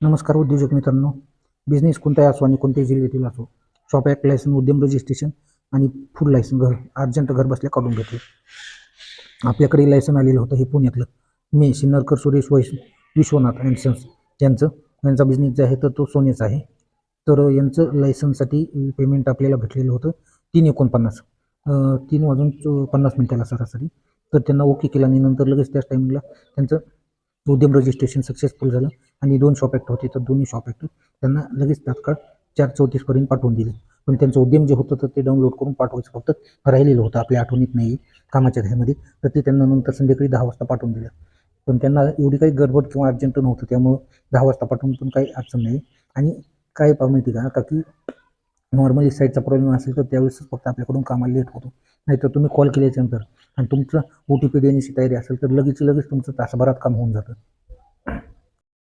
नमस्कार उद्योजक मित्रांनो. बिझनेस कोणताही असो आणि कोणत्याही जिल्ह्यातील असो, शॉप ॲक्ट लायसन, उद्यम रजिस्ट्रेशन आणि फूड लायसन अर्जंट घर बसल्या काढून घेतले. आपल्याकडे लायसन आलेलं होतं हे पुण्यातलं मी सिन्नरकर सुरेश विश्वनाथ अँड सन्स यांचा बिझनेस जे आहे तर तो सोन्याचा आहे. तर यांचं लायसनसाठी पेमेंट आपल्याला भेटलेलं होतं 3:49 3:50 सरासरी. तर त्यांना ओके केलं आणि नंतर लगेच त्याच टायमिंगला त्यांचं उद्यम रजिस्ट्रेशन सक्सेसफुल झालं आणि 2 शॉप ॲक्ट होते, तर दोन्ही शॉप ॲक्ट त्यांना लगेच तात्काळ 4:34 पर्यंत पाठवून दिले. पण त्यांचं उद्यम जे होतं तर ते डाउनलोड करून पाठवायचं फक्त राहिलेलं होतं, आपल्या आठवणीत नाही कामाच्या ह्यामध्ये. तर ते त्यांना नंतर संध्याकाळी 10 वाजता पाठवून दिलं. पण त्यांना एवढी काही गडबड किंवा अर्जंट नव्हतं, त्यामुळं 10 वाजता पाठवून पण काही अडचण नाही. आणि काय माहिती का की नॉर्मली साईटचा प्रॉब्लेम असेल तर त्यावेळेसच फक्त आपल्याकडून कामाला लेट होतो. नाहीतर तुम्ही कॉल केल्याच्यानंतर आणि तुमचं OTP देण्याची तयारी असेल तर लगेच तुमचं तासाभरात काम होऊन जातं.